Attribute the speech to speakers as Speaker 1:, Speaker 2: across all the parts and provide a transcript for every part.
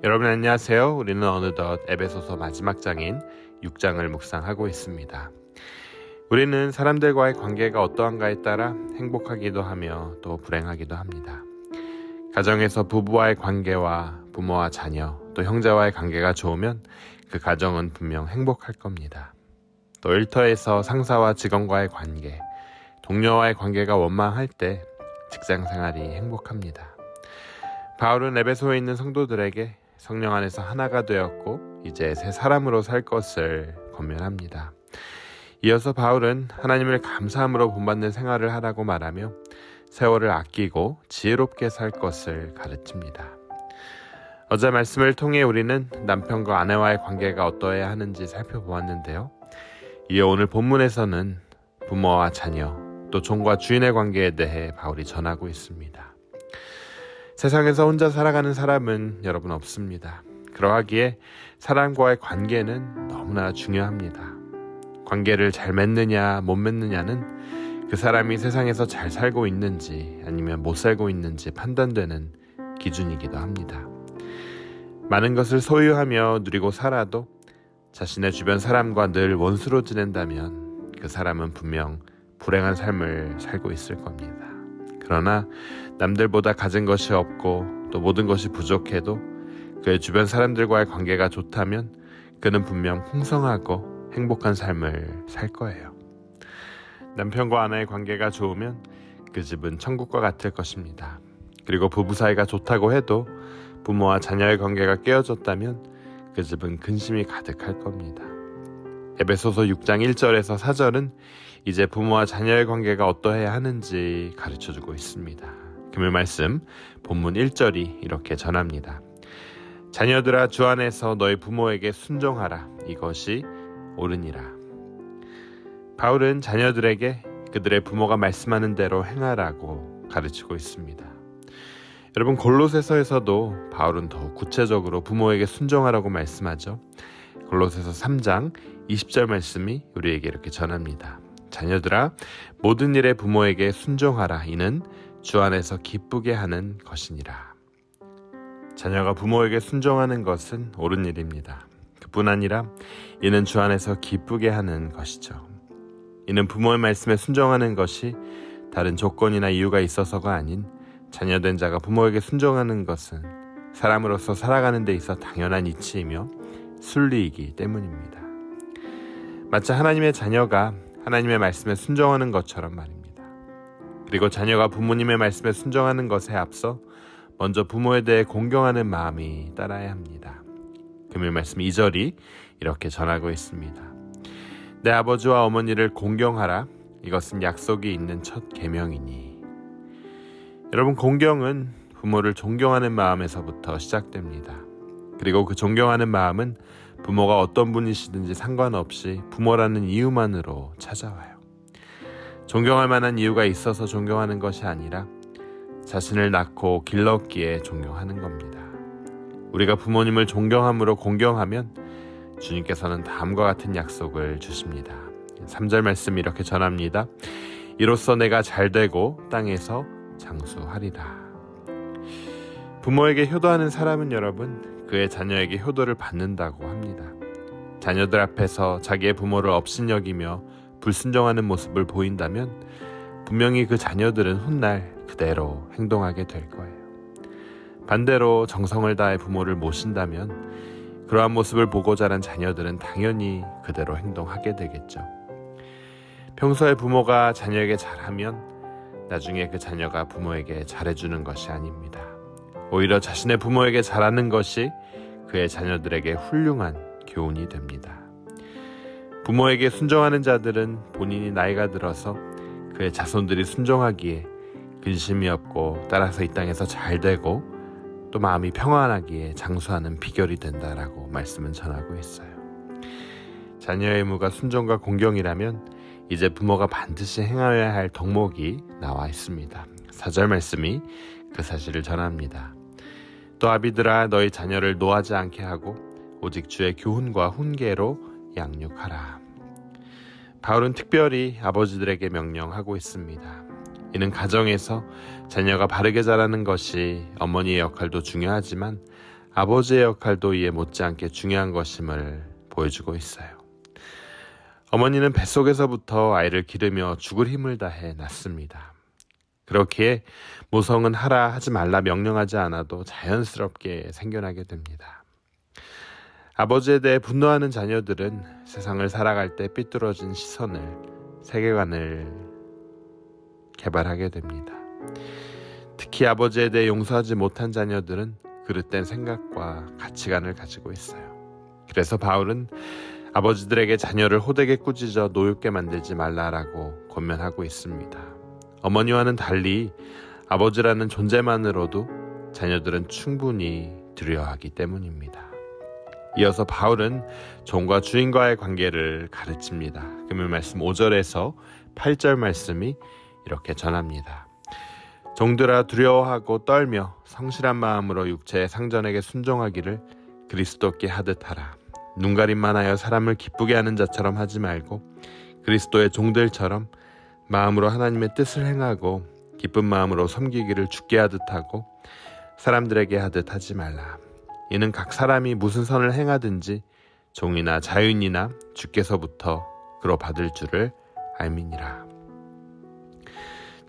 Speaker 1: 여러분 안녕하세요. 우리는 어느덧 에베소서 마지막 장인 6장을 묵상하고 있습니다. 우리는 사람들과의 관계가 어떠한가에 따라 행복하기도 하며 또 불행하기도 합니다. 가정에서 부부와의 관계와 부모와 자녀, 또 형제와의 관계가 좋으면 그 가정은 분명 행복할 겁니다. 또 일터에서 상사와 직원과의 관계, 동료와의 관계가 원만할 때 직장 생활이 행복합니다. 바울은 에베소에 있는 성도들에게 성령 안에서 하나가 되었고 이제 새 사람으로 살 것을 권면합니다. 이어서 바울은 하나님을 감사함으로 본받는 생활을 하라고 말하며 세월을 아끼고 지혜롭게 살 것을 가르칩니다. 어제 말씀을 통해 우리는 남편과 아내와의 관계가 어떠해야 하는지 살펴보았는데요. 이어 오늘 본문에서는 부모와 자녀, 또 종과 주인의 관계에 대해 바울이 전하고 있습니다. 세상에서 혼자 살아가는 사람은 여러분 없습니다. 그러하기에 사람과의 관계는 너무나 중요합니다. 관계를 잘 맺느냐 못 맺느냐는 그 사람이 세상에서 잘 살고 있는지 아니면 못 살고 있는지 판단되는 기준이기도 합니다. 많은 것을 소유하며 누리고 살아도 자신의 주변 사람과 늘 원수로 지낸다면 그 사람은 분명 불행한 삶을 살고 있을 겁니다. 그러나 남들보다 가진 것이 없고 또 모든 것이 부족해도 그의 주변 사람들과의 관계가 좋다면 그는 분명 풍성하고 행복한 삶을 살 거예요. 남편과 아내의 관계가 좋으면 그 집은 천국과 같을 것입니다. 그리고 부부 사이가 좋다고 해도 부모와 자녀의 관계가 깨어졌다면 그 집은 근심이 가득할 겁니다. 에베소서 6장 1절에서 4절은 이제 부모와 자녀의 관계가 어떠해야 하는지 가르쳐주고 있습니다. 금요 말씀 본문 1절이 이렇게 전합니다. 자녀들아 주 안에서 너희 부모에게 순종하라. 이것이 옳으니라. 바울은 자녀들에게 그들의 부모가 말씀하는 대로 행하라고 가르치고 있습니다. 여러분 골로새서에서도 바울은 더욱 구체적으로 부모에게 순종하라고 말씀하죠. 골로새서 3장 20절 말씀이 우리에게 이렇게 전합니다. 자녀들아 모든 일에 부모에게 순종하라. 이는 주 안에서 기쁘게 하는 것이니라. 자녀가 부모에게 순종하는 것은 옳은 일입니다. 그뿐 아니라 이는 주 안에서 기쁘게 하는 것이죠. 이는 부모의 말씀에 순종하는 것이 다른 조건이나 이유가 있어서가 아닌 자녀된 자가 부모에게 순종하는 것은 사람으로서 살아가는 데 있어 당연한 이치이며 순리이기 때문입니다. 마치 하나님의 자녀가 하나님의 말씀에 순종하는 것처럼 말입니다. 그리고 자녀가 부모님의 말씀에 순종하는 것에 앞서 먼저 부모에 대해 공경하는 마음이 따라야 합니다. 금요 말씀 2절이 이렇게 전하고 있습니다. 내 아버지와 어머니를 공경하라. 이것은 약속이 있는 첫 계명이니. 여러분 공경은 부모를 존경하는 마음에서부터 시작됩니다. 그리고 그 존경하는 마음은 부모가 어떤 분이시든지 상관없이 부모라는 이유만으로 찾아와요. 존경할 만한 이유가 있어서 존경하는 것이 아니라 자신을 낳고 길렀기에 존경하는 겁니다. 우리가 부모님을 존경함으로 공경하면 주님께서는 다음과 같은 약속을 주십니다. 3절 말씀이 이렇게 전합니다. 이로써 내가 잘되고 땅에서 장수하리라. 부모에게 효도하는 사람은 여러분 그의 자녀에게 효도를 받는다고 합니다. 자녀들 앞에서 자기의 부모를 업신여기며 불순종하는 모습을 보인다면 분명히 그 자녀들은 훗날 그대로 행동하게 될 거예요. 반대로 정성을 다해 부모를 모신다면 그러한 모습을 보고 자란 자녀들은 당연히 그대로 행동하게 되겠죠. 평소에 부모가 자녀에게 잘하면 나중에 그 자녀가 부모에게 잘해주는 것이 아닙니다. 오히려 자신의 부모에게 잘하는 것이 그의 자녀들에게 훌륭한 교훈이 됩니다. 부모에게 순종하는 자들은 본인이 나이가 들어서 그의 자손들이 순종하기에 근심이 없고 따라서 이 땅에서 잘되고 또 마음이 평안하기에 장수하는 비결이 된다라고 말씀은 전하고 있어요. 자녀의 의무가 순종과 공경이라면 이제 부모가 반드시 행하여야 할 덕목이 나와 있습니다. 4절 말씀이 그 사실을 전합니다. 또 아비들아 너희 자녀를 노하지 않게 하고 오직 주의 교훈과 훈계로 양육하라. 바울은 특별히 아버지들에게 명령하고 있습니다. 이는 가정에서 자녀가 바르게 자라는 것이 어머니의 역할도 중요하지만 아버지의 역할도 이에 못지않게 중요한 것임을 보여주고 있어요. 어머니는 뱃속에서부터 아이를 기르며 죽을 힘을 다해 낳습니다. 그렇기에 모성은 하라 하지 말라 명령하지 않아도 자연스럽게 생겨나게 됩니다. 아버지에 대해 분노하는 자녀들은 세상을 살아갈 때 삐뚤어진 시선을, 세계관을 개발하게 됩니다. 특히 아버지에 대해 용서하지 못한 자녀들은 그릇된 생각과 가치관을 가지고 있어요. 그래서 바울은 아버지들에게 자녀를 호되게 꾸짖어 노엽게 만들지 말라라고 권면하고 있습니다. 어머니와는 달리 아버지라는 존재만으로도 자녀들은 충분히 두려워하기 때문입니다. 이어서 바울은 종과 주인과의 관계를 가르칩니다. 금요 말씀 5절에서 8절 말씀이 이렇게 전합니다. 종들아 두려워하고 떨며 성실한 마음으로 육체의 상전에게 순종하기를 그리스도께 하듯 하라. 눈가림만 하여 사람을 기쁘게 하는 자처럼 하지 말고 그리스도의 종들처럼 마음으로 하나님의 뜻을 행하고 기쁜 마음으로 섬기기를 주께 하듯 하고 사람들에게 하듯 하지 말라. 이는 각 사람이 무슨 선을 행하든지 종이나 자유인이나 주께서부터 그로 받을 줄을 알미니라.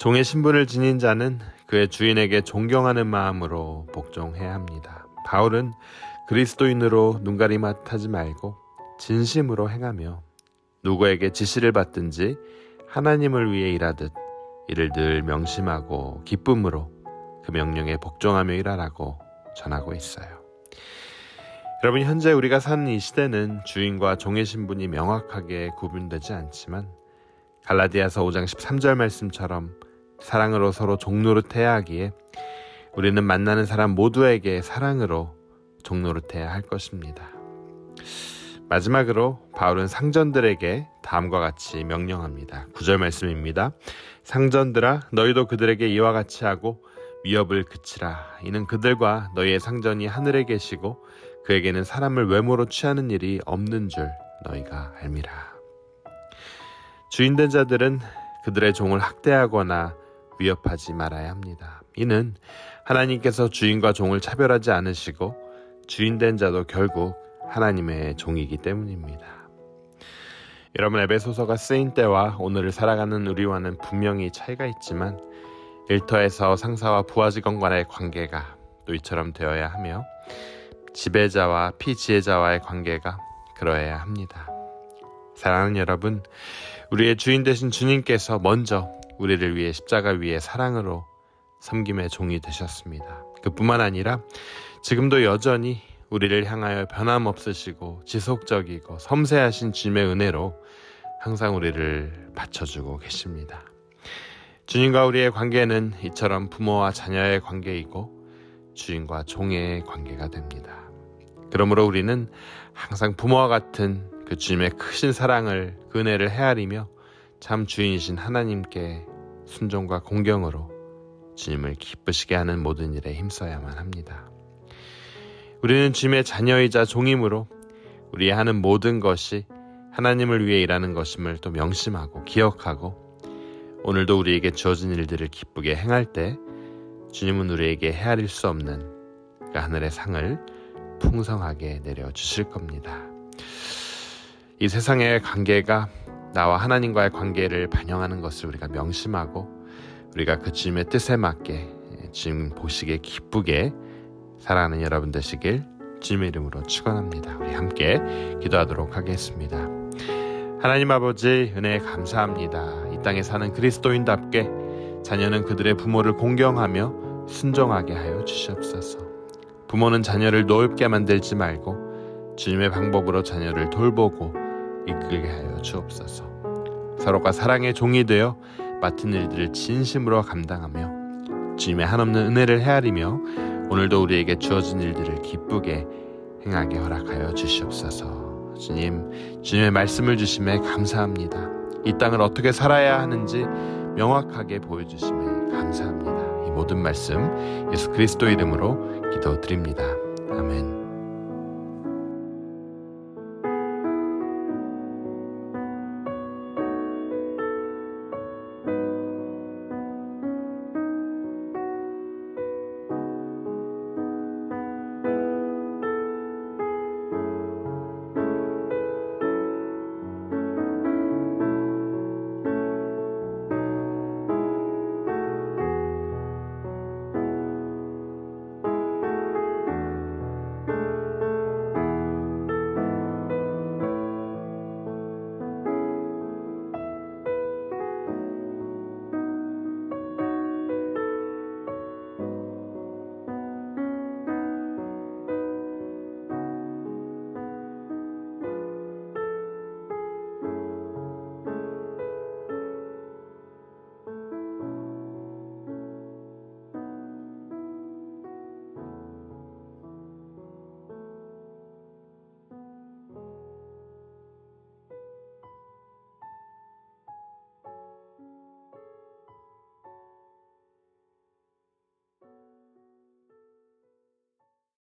Speaker 1: 종의 신분을 지닌 자는 그의 주인에게 존경하는 마음으로 복종해야 합니다. 바울은 그리스도인으로 눈가림하지 말고 진심으로 행하며 누구에게 지시를 받든지 하나님을 위해 일하듯 이를 늘 명심하고 기쁨으로 그 명령에 복종하며 일하라고 전하고 있어요. 여러분, 현재 우리가 사는 이 시대는 주인과 종의 신분이 명확하게 구분되지 않지만 갈라디아서 5장 13절 말씀처럼 사랑으로 서로 종노릇해야 하기에 우리는 만나는 사람 모두에게 사랑으로 종노릇해야 할 것입니다. 마지막으로 바울은 상전들에게 다음과 같이 명령합니다. 9절 말씀입니다. 상전들아 너희도 그들에게 이와 같이 하고 위협을 그치라. 이는 그들과 너희의 상전이 하늘에 계시고 그에게는 사람을 외모로 취하는 일이 없는 줄 너희가 알미라. 주인된 자들은 그들의 종을 학대하거나 위협하지 말아야 합니다. 이는 하나님께서 주인과 종을 차별하지 않으시고 주인된 자도 결국 하나님의 종이기 때문입니다. 여러분, 에베소서가 쓰인 때와 오늘을 살아가는 우리와는 분명히 차이가 있지만 일터에서 상사와 부하 직원 간의 관계가 또 이처럼 되어야 하며 지배자와 피지배자와의 관계가 그러해야 합니다. 사랑하는 여러분, 우리의 주인 되신 주님께서 먼저 우리를 위해 십자가 위에 사랑으로 섬김의 종이 되셨습니다. 그뿐만 아니라 지금도 여전히 우리를 향하여 변함없으시고 지속적이고 섬세하신 주님의 은혜로 항상 우리를 받쳐주고 계십니다. 주님과 우리의 관계는 이처럼 부모와 자녀의 관계이고 주인과 종의 관계가 됩니다. 그러므로 우리는 항상 부모와 같은 그 주님의 크신 사랑을, 그 은혜를 헤아리며 참 주인이신 하나님께 순종과 공경으로 주님을 기쁘시게 하는 모든 일에 힘써야만 합니다. 우리는 주님의 자녀이자 종이므로 우리의 하는 모든 것이 하나님을 위해 일하는 것임을 또 명심하고 기억하고 오늘도 우리에게 주어진 일들을 기쁘게 행할 때 주님은 우리에게 헤아릴 수 없는 그 하늘의 상을 풍성하게 내려주실 겁니다. 이 세상의 관계가 나와 하나님과의 관계를 반영하는 것을 우리가 명심하고 우리가 그 주님의 뜻에 맞게 주님 보시기에 기쁘게 살아가는 여러분 되시길 주님의 이름으로 축원합니다. 우리 함께 기도하도록 하겠습니다. 하나님 아버지, 은혜에 감사합니다. 이 땅에 사는 그리스도인답게 자녀는 그들의 부모를 공경하며 순종하게 하여 주시옵소서. 부모는 자녀를 노엽게 만들지 말고 주님의 방법으로 자녀를 돌보고 이끌게 하여 주옵소서. 서로가 사랑의 종이 되어 맡은 일들을 진심으로 감당하며 주님의 한없는 은혜를 헤아리며 오늘도 우리에게 주어진 일들을 기쁘게 행하게 허락하여 주시옵소서. 주님, 주님의 말씀을 주심에 감사합니다. 이 땅을 어떻게 살아야 하는지 명확하게 보여주심에 감사합니다. 이 모든 말씀 예수 그리스도 이름으로 기도드립니다. 아멘.